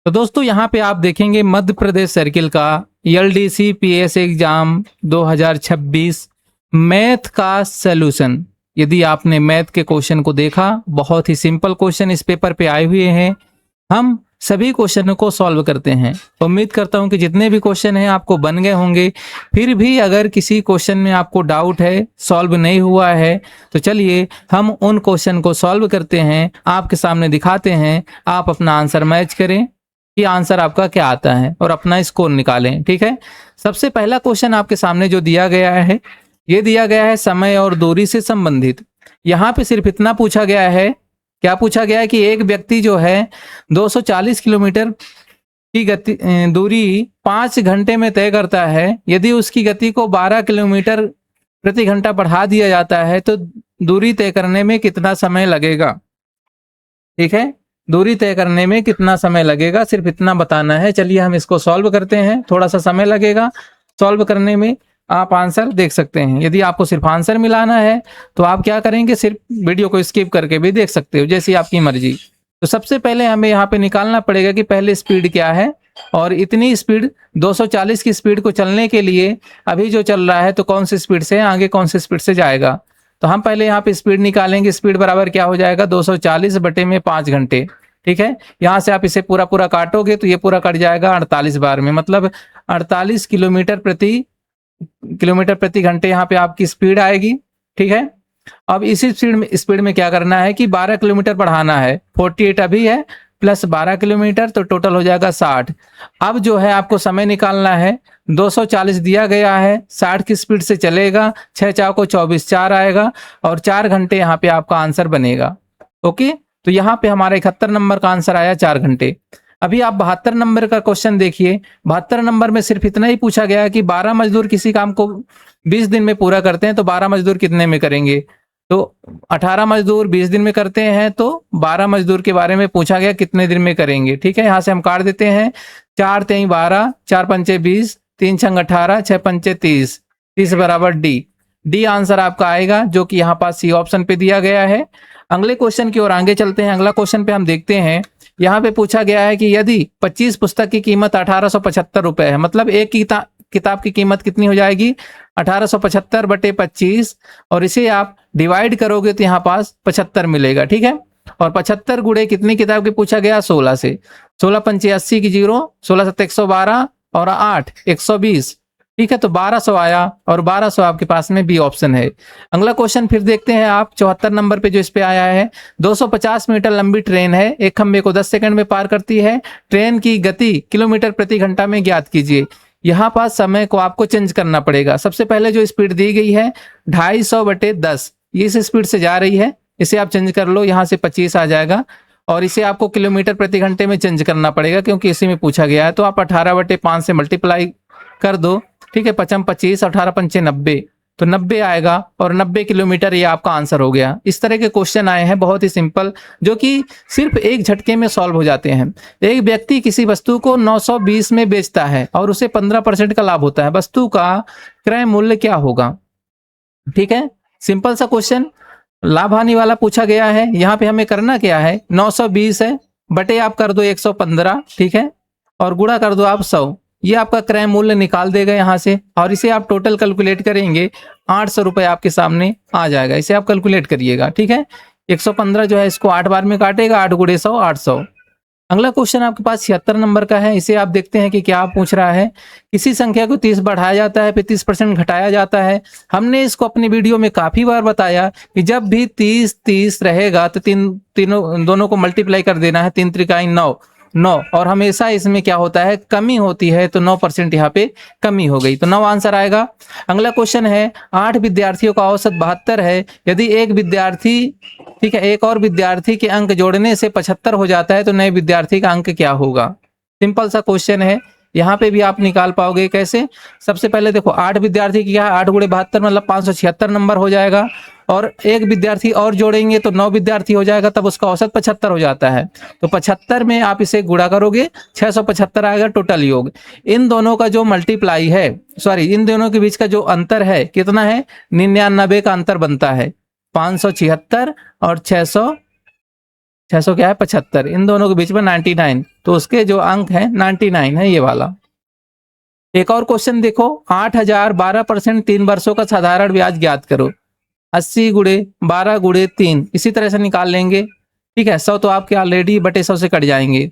तो दोस्तों यहाँ पे आप देखेंगे मध्य प्रदेश सर्किल का एलडीसी पीएस एग्जाम 2026 मैथ का सलूशन। यदि आपने मैथ के क्वेश्चन को देखा, बहुत ही सिंपल क्वेश्चन इस पेपर पे आए हुए हैं। हम सभी क्वेश्चनों को सॉल्व करते हैं। उम्मीद करता हूं कि जितने भी क्वेश्चन हैं आपको बन गए होंगे। फिर भी अगर किसी क्वेश्चन में आपको डाउट है, सॉल्व नहीं हुआ है, तो चलिए हम उन क्वेश्चन को सॉल्व करते हैं, आपके सामने दिखाते हैं। आप अपना आंसर मैच करें कि आंसर आपका क्या आता है और अपना स्कोर निकालें। ठीक है, सबसे पहला क्वेश्चन आपके सामने जो दिया गया है, ये दिया गया है समय और दूरी से संबंधित। यहाँ पे सिर्फ इतना पूछा गया है, क्या पूछा गया है कि एक व्यक्ति जो है 240 किलोमीटर की गति दूरी 5 घंटे में तय करता है। यदि उसकी गति को 12 किलोमीटर प्रति घंटा बढ़ा दिया जाता है तो दूरी तय करने में कितना समय लगेगा। ठीक है, दूरी तय करने में कितना समय लगेगा, सिर्फ इतना बताना है। चलिए हम इसको सॉल्व करते हैं। थोड़ा सा समय लगेगा सॉल्व करने में, आप आंसर देख सकते हैं। यदि आपको सिर्फ आंसर मिलाना है तो आप क्या करेंगे, सिर्फ वीडियो को स्किप करके भी देख सकते हो, जैसी आपकी मर्जी। तो सबसे पहले हमें यहाँ पे निकालना पड़ेगा कि पहले स्पीड क्या है, और इतनी स्पीड 240 की स्पीड को चलने के लिए अभी जो चल रहा है तो कौन सी स्पीड से आगे कौन सी स्पीड से जाएगा। तो हम पहले यहाँ पे स्पीड निकालेंगे। स्पीड बराबर क्या हो जाएगा, 240 बटे में 5 घंटे। ठीक है, यहाँ से आप इसे पूरा पूरा काटोगे तो ये पूरा कट जाएगा 48 बार में, मतलब 48 किलोमीटर प्रति घंटे यहाँ पे आपकी स्पीड आएगी। ठीक है, अब इसी स्पीड में क्या करना है कि 12 किलोमीटर बढ़ाना है। 48 अभी है प्लस 12 किलोमीटर तो टोटल हो जाएगा 60। अब जो है आपको समय निकालना है, 240 दिया गया है, 60 की स्पीड से चलेगा, 6 4 को 24, 4 आएगा और 4 घंटे यहाँ पे आपका आंसर बनेगा। ओके, तो यहाँ पे हमारा 71 नंबर का आंसर आया 4 घंटे। अभी आप 72 नंबर का क्वेश्चन देखिए। 72 नंबर में सिर्फ इतना ही पूछा गया है कि 12 मजदूर किसी काम को 20 दिन में पूरा करते हैं तो 12 मजदूर कितने में करेंगे। तो 18 मजदूर 20 दिन में करते हैं तो 12 मजदूर के बारे में पूछा गया कितने दिन में करेंगे। ठीक है, यहाँ से हम काट देते हैं। 4 3 12, 4 पंचे 20, 3 छंग 18, 6 पंचे 30, 30 बराबर डी आंसर आपका आएगा, जो कि यहाँ पास सी ऑप्शन पे दिया गया है। अगले क्वेश्चन की ओर आगे चलते हैं। अगला क्वेश्चन पे हम देखते हैं, यहाँ पे पूछा गया है कि यदि 25 पुस्तक की कीमत 1875 रुपए है, मतलब एक किताब की कीमत कितनी हो जाएगी, 1875 बटे 25, और इसे आप डिवाइड करोगे तो यहाँ पास 75 मिलेगा। ठीक है, और 75 गुणे कितनी किताब की पूछा गया, 16 से। 16 पंचे 80 की 0, 16 सत्ते 112 और 8 120। ठीक है, तो 1200 आया और 1200 आपके पास में बी ऑप्शन है। अगला क्वेश्चन फिर देखते हैं आप 74 नंबर पे जो इस पे आया है। 250 मीटर लंबी ट्रेन है, एक खंबे को 10 सेकंड में पार करती है। ट्रेन की गति किलोमीटर प्रति घंटा में ज्ञात कीजिए। यहाँ पास समय को आपको चेंज करना पड़ेगा। सबसे पहले जो स्पीड दी गई है 250 बटे 10, ये इस स्पीड से जा रही है, इसे आप चेंज कर लो, यहाँ से 25 आ जाएगा, और इसे आपको किलोमीटर प्रति घंटे में चेंज करना पड़ेगा क्योंकि इसी में पूछा गया है। तो आप 18 बटे 5 से मल्टीप्लाई कर दो। ठीक है, 5 25, 18 पंचे 90, तो 90 आएगा और 90 किलोमीटर ये आपका आंसर हो गया। इस तरह के क्वेश्चन आए हैं बहुत ही सिंपल, जो कि सिर्फ एक झटके में सॉल्व हो जाते हैं। एक व्यक्ति किसी वस्तु को 920 में बेचता है और उसे 15% का लाभ होता है, वस्तु का क्रय मूल्य क्या होगा। ठीक है, सिंपल सा क्वेश्चन, लाभ हानि वाला पूछा गया है। यहाँ पे हमें करना क्या है, 920 है, बटे आप कर दो 115, ठीक है, और गुणा कर दो आप 100, ये आपका क्रय मूल्य निकाल देगा यहाँ से, और इसे आप टोटल कैलकुलेट करेंगे 800 रुपए आपके सामने आ जाएगा। इसे आप कैलकुलेट करिएगा। ठीक है, 115 जो है इसको 8 बार में काटेगा, 8 गुणे 100 800। अगला क्वेश्चन आपके पास 76 नंबर का है। इसे आप देखते हैं कि क्या पूछ रहा है। किसी संख्या को 30 बढ़ाया जाता है फिर 30% घटाया जाता है। हमने इसको अपनी वीडियो में काफी बार बताया कि जब भी 30 30 रहेगा तो तीनों दोनों को मल्टीप्लाई कर देना है। 3 त्रिकाई 9 9, और हमेशा इसमें क्या होता है, कमी होती है, तो 9% यहाँ पे कमी हो गई, तो 9 आंसर आएगा। अगला क्वेश्चन है, 8 विद्यार्थियों का औसत 72 है। यदि एक विद्यार्थी, ठीक है, एक और विद्यार्थी के अंक जोड़ने से 75 हो जाता है तो नए विद्यार्थी का अंक क्या होगा। सिंपल सा क्वेश्चन है, यहाँ पे भी आप निकाल पाओगे कैसे। सबसे पहले देखो 8 विद्यार्थी की क्या है, 8 गुणे 72 मतलब 576 नंबर हो जाएगा, और एक विद्यार्थी और जोड़ेंगे तो 9 विद्यार्थी हो जाएगा, तब उसका औसत 75 हो जाता है। तो 75 में आप इसे गुणा करोगे 675 आएगा टोटल योग। इन दोनों का जो मल्टीप्लाई है, सॉरी, इन दोनों के बीच का जो अंतर है कितना है, 99 का अंतर बनता है। 576 और 600 क्या है 75, इन दोनों के बीच में 99, तो उसके जो अंक है 99 है ये वाला। एक और क्वेश्चन देखो, 8000 12% 3 वर्षों का साधारण ब्याज ज्ञात करो। 80 गुणे 12 गुणे 3 इसी तरह से निकाल लेंगे, ठीक है। 100 तो आपके ऑलरेडी बटे 100 से कट जाएंगे।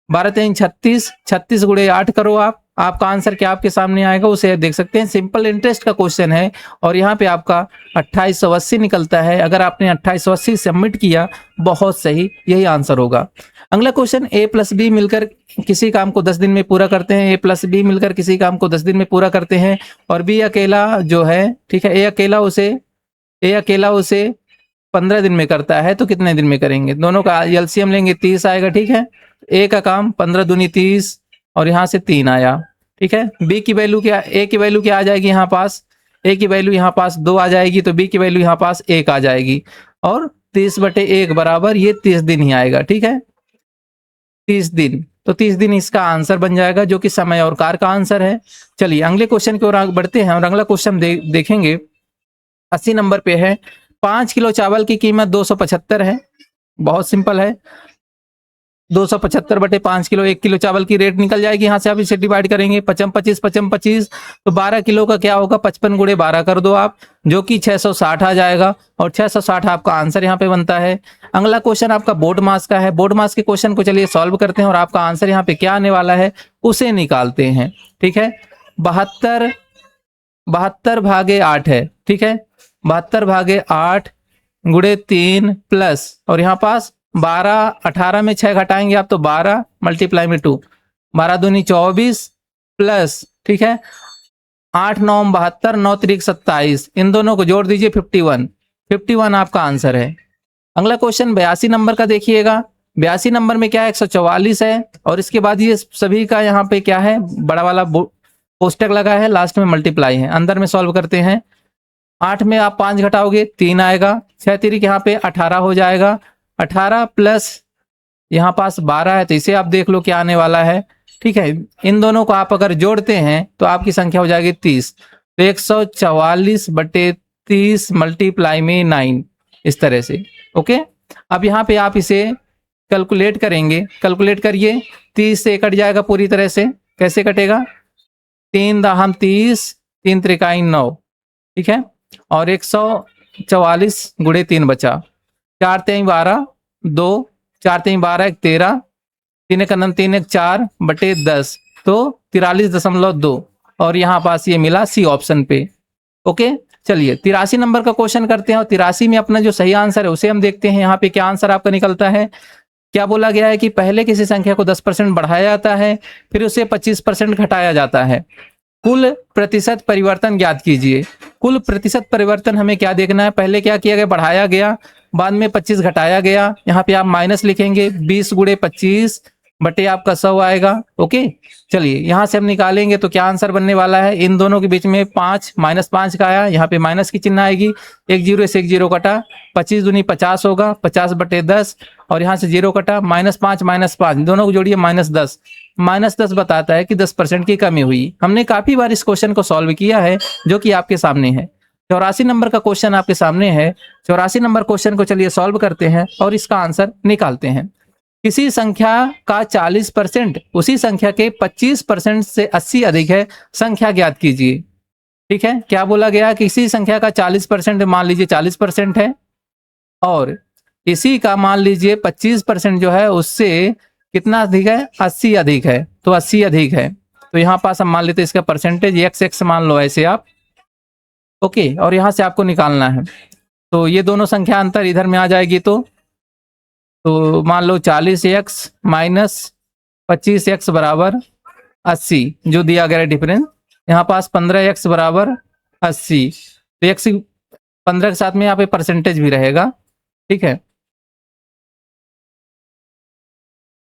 12 3 36, 36 गुणे 8 करो आप, आपका आंसर क्या आपके सामने आएगा उसे देख सकते हैं। सिंपल इंटरेस्ट का क्वेश्चन है और यहाँ पे आपका 2880 निकलता है। अगर आपने 2880 सबमिट किया, बहुत सही, यही आंसर होगा। अगला क्वेश्चन, ए प्लस बी मिलकर किसी काम को 10 दिन में पूरा करते हैं। ए प्लस बी मिलकर किसी काम को 10 दिन में पूरा करते हैं और बी अकेला जो है, ठीक है, ए अकेला उसे 15 दिन में करता है, तो कितने दिन में करेंगे? दोनों का एलसीएम लेंगे, 30 आएगा, ठीक है। ए का काम 15 दूनी 30 और यहाँ से 3 आया, ठीक है। बी की वैल्यू क्या, ए की वैल्यू क्या आ जाएगी यहाँ पास? ए की वैल्यू यहाँ पास 2 आ जाएगी, तो बी की वैल्यू यहाँ पास 1 आ जाएगी और 30/1 बराबर ये 30 दिन ही आएगा, ठीक है, 30 दिन। तो 30 दिन इसका आंसर बन जाएगा, जो कि समय और कार का आंसर है। चलिए अगले क्वेश्चन की ओर आगे बढ़ते हैं और अगला क्वेश्चन देखेंगे। 80 नंबर पे है, 5 किलो चावल की कीमत 275 है। बहुत सिंपल है, 275 बटे 5 किलो, 1 किलो चावल की रेट निकल जाएगी। यहाँ से आप इसे डिवाइड करेंगे, 55 25 55 25, तो 12 किलो का क्या होगा? 55 गुणे 12 कर दो आप, जो कि 660 आ जाएगा और 660 आपका आंसर यहाँ पे बनता है। अगला क्वेश्चन आपका बोर्ड मास का है। बोर्ड मास के क्वेश्चन को चलिए सॉल्व करते हैं और आपका आंसर यहाँ पे क्या आने वाला है उसे निकालते हैं, ठीक है। 72 भागे 8 है, ठीक है, 72 भागे 8 गुणे 3 प्लस और यहाँ पास 12, 18 में 6 घटाएंगे आप तो 12 मल्टीप्लाई में 2, 12 दूनी 24 प्लस, ठीक है, 8 9 72, 9 3 27, इन दोनों को जोड़ दीजिए 51 आपका आंसर है। अगला क्वेश्चन 82 नंबर का देखिएगा। 82 नंबर में क्या है? 144 है और इसके बाद ये सभी का यहाँ पे क्या है? बड़ा वाला पोस्टक लगा है, लास्ट में मल्टीप्लाई है। अंदर में सॉल्व करते हैं। 8 में आप 5 घटाओगे 3 आएगा, 6 3 यहाँ पे 18 हो जाएगा, 18 प्लस यहाँ पास 12 है, तो इसे आप देख लो क्या आने वाला है, ठीक है। इन दोनों को आप अगर जोड़ते हैं तो आपकी संख्या हो जाएगी 30, तो 144 बटे 30 मल्टीप्लाई में 9, इस तरह से, ओके। अब यहाँ पे आप इसे कैलकुलेट करेंगे, कैलकुलेट करिए, 30 से कट जाएगा पूरी तरह से। कैसे कटेगा? 3 दाहम 30, 3 त्रिकाई 9, ठीक है, और 144 गुणे 3 बचा, 4 3 12, 2 4 3 12 1 13, 3 1 9 3 1 4 बटे 10, तो 43.2 और यहाँ पास ये मिला सी ऑप्शन पे, ओके। चलिए 83 नंबर का क्वेश्चन करते हैं और 83 में अपना जो सही आंसर है उसे हम देखते हैं। यहाँ पे क्या आंसर आपका निकलता है? क्या बोला गया है कि पहले किसी संख्या को 10% बढ़ाया जाता है, फिर उसे 25% घटाया जाता है। कुल प्रतिशत परिवर्तन ज्ञात कीजिए। कुल प्रतिशत परिवर्तन हमें क्या देखना है? पहले क्या किया गया? बढ़ाया गया, बाद में 25 घटाया गया। यहाँ पे आप माइनस लिखेंगे, 20 गुणे 25 बटे आपका 100 आएगा, ओके। चलिए यहाँ से हम निकालेंगे तो क्या आंसर बनने वाला है? इन दोनों के बीच में 5 -5 का आया, यहाँ पे माइनस की चिन्ह आएगी, 1 0 से 1 0 कटा, 25 दूनी 50 होगा, 50 बटे 10 और यहाँ से 0 कटा, -5 -5 दोनों को जोड़िए -10, -10 बताता है कि 10% की कमी हुई। हमने काफी बार इस क्वेश्चन को सॉल्व किया है, जो कि आपके सामने है। 84 नंबर का क्वेश्चन आपके सामने है। 84 नंबर क्वेश्चन को चलिए सॉल्व करते हैं और इसका आंसर निकालते हैं। किसी संख्या का 40% उसी संख्या के 25% से 80 अधिक है, संख्या ज्ञात कीजिए, ठीक है। क्या बोला गया? किसी संख्या का 40%, मान लीजिए 40% है और इसी का मान लीजिए 25% जो है उससे कितना अधिक है? 80 अधिक है, तो 80 अधिक है, तो यहाँ पास हम मान लेते हैं इसका परसेंटेज x मान लो ऐसे आप, ओके। और यहाँ से आपको निकालना है, तो ये दोनों संख्या अंतर इधर में आ जाएगी, तो मान लो 40x माइनस 25x बराबर 80, जो दिया गया डिफरेंस। यहाँ पास 15x बराबर 80, तो x 15 के साथ में यहाँ पे परसेंटेज भी रहेगा, ठीक है,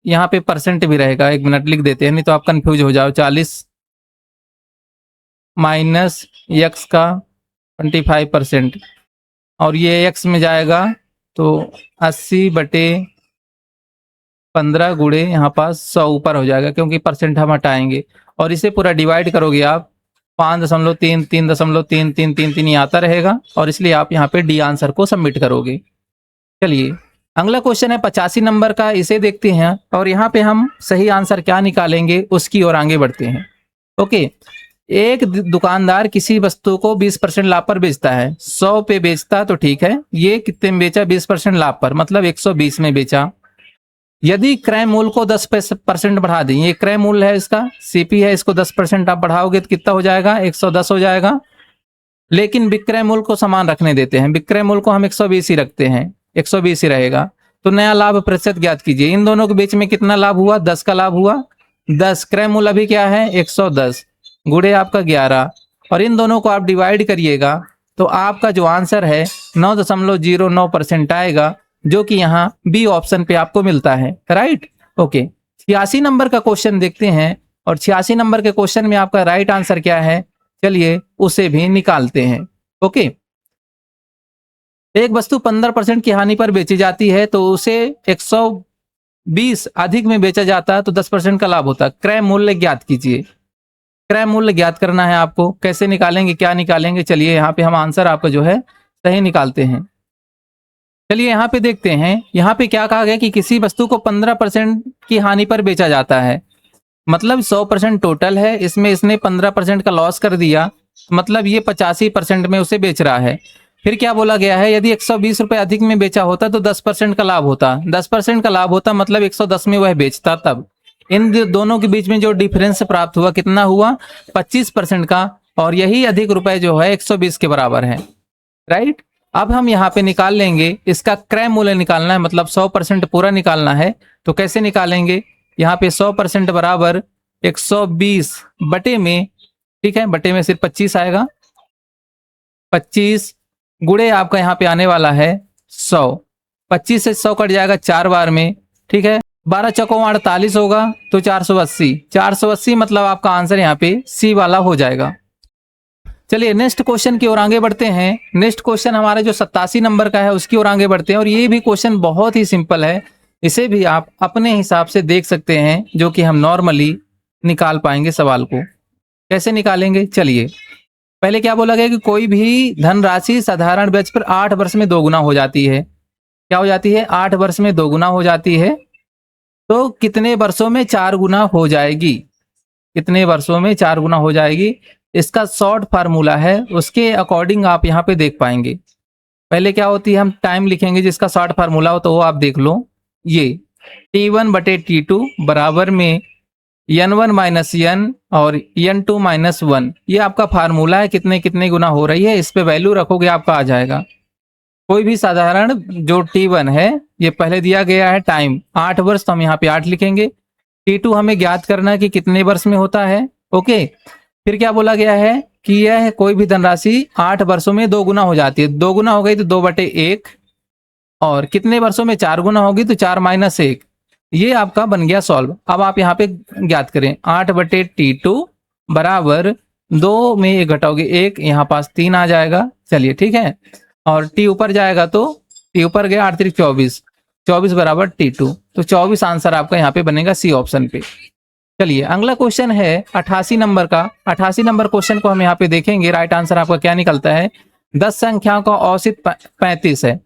यहाँ पे परसेंट भी रहेगा। 1 मिनट लिख देते हैं, नहीं तो आप कंफ्यूज हो जाओ। 40 माइनस x का 25% और ये x में जाएगा तो 80 बटे 15 गुणे यहाँ पास 100 ऊपर हो जाएगा, क्योंकि परसेंट हम हटाएंगे और इसे पूरा डिवाइड करोगे आप 5.3 3.3 3 3 3 ये आता रहेगा और इसलिए आप यहाँ पे डी आंसर को सबमिट करोगे। चलिए अगला क्वेश्चन है 85 नंबर का, इसे देखते हैं और यहाँ पे हम सही आंसर क्या निकालेंगे उसकी ओर आगे बढ़ते हैं। ओके, एक दुकानदार किसी वस्तु को 20% लाभ पर बेचता है, 100 पे बेचता तो ठीक है, ये कितने में बेचा? 20% लाभ पर, मतलब 120 में बेचा। यदि क्रय मूल्य को 10% बढ़ा दें, ये क्रय मूल्य है इसका, सीपी है, इसको 10% आप बढ़ाओगे तो कितना हो जाएगा? 110 हो जाएगा। लेकिन विक्रय मूल्य को समान रखने देते हैं, विक्रय मूल्य को हम 120 ही रखते हैं, 120 ही रहेगा। तो नया लाभ प्रतिशत ज्ञात कीजिए। इन दोनों के बीच में कितना लाभ हुआ? 10 का लाभ हुआ। 10 क्रय मूल्य अभी क्या है? 110 गुणे आपका 11, और इन दोनों को आप डिवाइड करिएगा तो आपका जो आंसर है 9.09% आएगा, जो कि यहाँ बी ऑप्शन पे आपको मिलता है। Right, okay. 86 नंबर का क्वेश्चन देखते हैं, और 86 नंबर के क्वेश्चन में आपका राइट आंसर क्या है, चलिए उसे भी निकालते हैं। ओके, एक वस्तु 15% की हानि पर बेची जाती है तो उसे 120 अधिक में बेचा जाता है तो 10% का लाभ होता है। क्रय मूल्य ज्ञात कीजिए। क्रय मूल्य ज्ञात करना है आपको, कैसे निकालेंगे, क्या निकालेंगे? चलिए यहाँ पे हम आंसर आपका जो है सही निकालते हैं। चलिए यहाँ पे देखते हैं, यहाँ पे क्या कहा गया कि किसी वस्तु को 15% की हानि पर बेचा जाता है, मतलब 100% टोटल है, इसमें इसने 15% का लॉस कर दिया, मतलब ये 85% में उसे बेच रहा है। फिर क्या बोला गया है? यदि 120 रुपए अधिक में बेचा होता तो 10% का लाभ होता, 10% का लाभ होता मतलब 110 में वह बेचता। तब इन दोनों के बीच में जो डिफरेंस प्राप्त हुआ कितना हुआ? 25% का, और यही अधिक रुपए जो है 120 के बराबर है। राइट, अब हम यहाँ पे निकाल लेंगे, इसका क्रय मूल्य निकालना है, मतलब 100% पूरा निकालना है। तो कैसे निकालेंगे? यहाँ पे 100% बराबर 120 बटे में, ठीक है, बटे में सिर्फ 25 आएगा, 25 गुणे आपका यहाँ पे आने वाला है 100, 25 से 100 कट जाएगा 4 बार में, ठीक है, 12 चौकों 48 होगा तो 480, 480 मतलब आपका आंसर यहाँ पे सी वाला हो जाएगा। चलिए नेक्स्ट क्वेश्चन की ओर आगे बढ़ते हैं। नेक्स्ट क्वेश्चन हमारा जो 87 नंबर का है उसकी ओर आगे बढ़ते हैं, और ये भी क्वेश्चन बहुत ही सिंपल है, इसे भी आप अपने हिसाब से देख सकते हैं, जो कि हम नॉर्मली निकाल पाएंगे। सवाल को कैसे निकालेंगे? चलिए, पहले क्या बोला गया कि कोई भी धनराशि साधारण ब्याज पर 8 वर्ष में दोगुना हो जाती है। क्या हो जाती है? 8 वर्ष में दोगुना हो जाती है, तो कितने वर्षों में 4 गुना हो जाएगी? कितने वर्षों में 4 गुना हो जाएगी? इसका शॉर्ट फार्मूला है, उसके अकॉर्डिंग आप यहाँ पे देख पाएंगे। पहले क्या होती है, हम टाइम लिखेंगे जिसका शॉर्ट फार्मूला हो, तो वो आप देख लो, ये T1 बटे T2 बराबर में N1 माइनस N और N2 माइनस 1, ये आपका फार्मूला है, कितने कितने गुना हो रही है, इस पे वैल्यू रखोगे आपका आ जाएगा। कोई भी साधारण जो T1 है, ये पहले दिया गया है टाइम 8 वर्ष, तो हम यहाँ पे 8 लिखेंगे। T2 हमें ज्ञात करना है कि कितने वर्ष में होता है। ओके, फिर क्या बोला गया है कि यह कोई भी धनराशि 8 वर्षों में 2 गुना हो जाती है। 2 गुना हो गई तो 2 बटे 1, और कितने वर्षों में 4 गुना होगी तो 4 माइनस 1, ये आपका बन गया सॉल्व। अब आप यहाँ पे ज्ञात करें, 8 बटे T2 बराबर 2 में 1 घटाओगे 1, यहाँ पास 3 आ जाएगा। चलिए ठीक है, और T ऊपर जाएगा तो T ऊपर गया 8 3 24, 24 बराबर T2, तो 24 आंसर आपका यहाँ पे बनेगा सी ऑप्शन पे। चलिए अगला क्वेश्चन है 88 नंबर का। 88 नंबर क्वेश्चन को हम यहाँ पे देखेंगे, राइट आंसर आपका क्या निकलता है। 10 संख्याओं का औसत 35 है,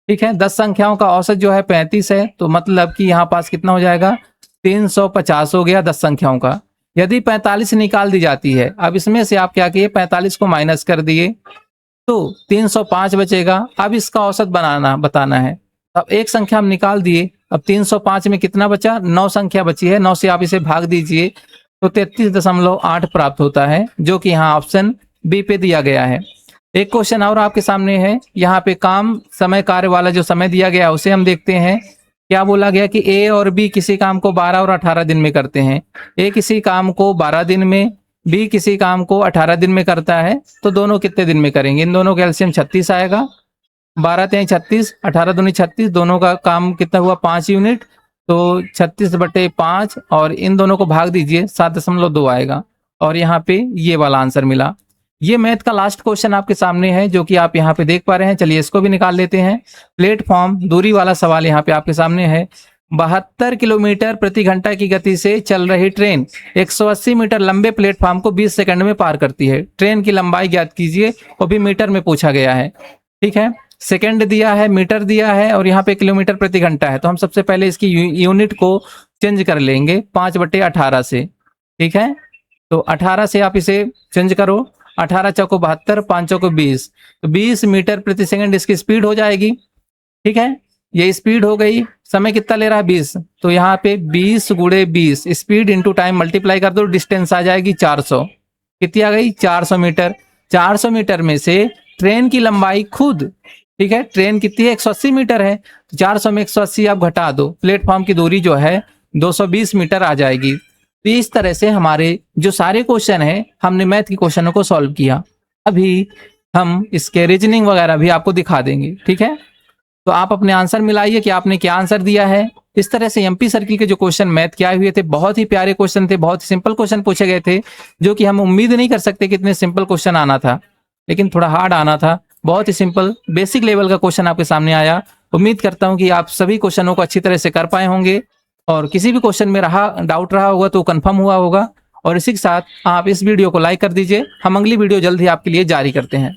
ठीक है, 10 संख्याओं का औसत जो है 35 है, तो मतलब कि यहाँ पास कितना हो जाएगा? 350 हो गया 10 संख्याओं का। यदि 45 निकाल दी जाती है, अब इसमें से आप क्या किए, 45 को माइनस कर दिए तो 305 बचेगा। अब इसका औसत बताना है। अब एक संख्या हम निकाल दिए, अब 305 में कितना बचा? 9 संख्या बची है, 9 से आप इसे भाग दीजिए तो 33.8 प्राप्त होता है, जो कि यहाँ ऑप्शन बी पे दिया गया है। एक क्वेश्चन और आपके सामने है, यहाँ पे काम समय कार्य वाला जो समय दिया गया उसे हम देखते हैं। क्या बोला गया कि ए और बी किसी काम को 12 और 18 दिन में करते हैं। ए किसी काम को 12 दिन में, बी किसी काम को 18 दिन में करता है, तो दोनों कितने दिन में करेंगे? इन दोनों का एलसीएम 36 आएगा, 12 3 36, 18 दूनी 36, दोनों का काम कितना हुआ? 5 यूनिट, तो 36 बटे 5, और इन दोनों को भाग दीजिए 7.2 आएगा, और यहाँ पे ये वाला आंसर मिला। ये मैथ का लास्ट क्वेश्चन आपके सामने है, जो कि आप यहाँ पे देख पा रहे हैं। चलिए इसको भी निकाल लेते हैं। प्लेटफॉर्म दूरी वाला सवाल यहाँ पे आपके सामने है। 72 किलोमीटर प्रति घंटा की गति से चल रही ट्रेन 180 मीटर लंबे प्लेटफॉर्म को 20 सेकंड में पार करती है। ट्रेन की लंबाई ज्ञात कीजिए, वो भी मीटर में पूछा गया है, ठीक है। सेकंड दिया है, मीटर दिया है और यहाँ पे किलोमीटर प्रति घंटा है। तो हम सबसे पहले इसकी यूनिट को चेंज कर लेंगे 5/18 से। ठीक है, तो 18 से आप इसे चेंज करो, 18 चौको 72, 5 चौको 20, तो 20 मीटर प्रति सेकंड इसकी स्पीड हो जाएगी। ठीक है, ये स्पीड हो गई। समय कितना ले रहा है 20, तो यहाँ पे 20 गुणे 20 स्पीड इंटू टाइम मल्टीप्लाई कर दो, डिस्टेंस आ जाएगी 400। कितनी आ गई 400 मीटर। 400 मीटर में से ट्रेन की लंबाई खुद, ठीक है, ट्रेन कितनी है 180 मीटर है, तो 400 में 180 आप घटा दो, प्लेटफॉर्म की दूरी जो है 220 मीटर आ जाएगी। तो इस तरह से हमारे जो सारे क्वेश्चन है, हमने मैथ के क्वेश्चनों को सॉल्व किया। अभी हम इसके रीजनिंग वगैरह भी आपको दिखा देंगे। ठीक है, तो आप अपने आंसर मिलाइए कि आपने क्या आंसर दिया है। इस तरह से एमपी सर्किल के जो क्वेश्चन मैथ के आए हुए थे, बहुत ही प्यारे क्वेश्चन थे, बहुत ही सिंपल क्वेश्चन पूछे गए थे, जो कि हम उम्मीद नहीं कर सकते कि इतने सिंपल क्वेश्चन आना था, लेकिन थोड़ा हार्ड आना था। बहुत ही सिंपल बेसिक लेवल का क्वेश्चन आपके सामने आया। उम्मीद करता हूं कि आप सभी क्वेश्चनों को अच्छी तरह से कर पाए होंगे, और किसी भी क्वेश्चन में डाउट रहा होगा तो कंफर्म हुआ होगा। और इसी के साथ आप इस वीडियो को लाइक कर दीजिए। हम अगली वीडियो जल्द ही आपके लिए जारी करते हैं।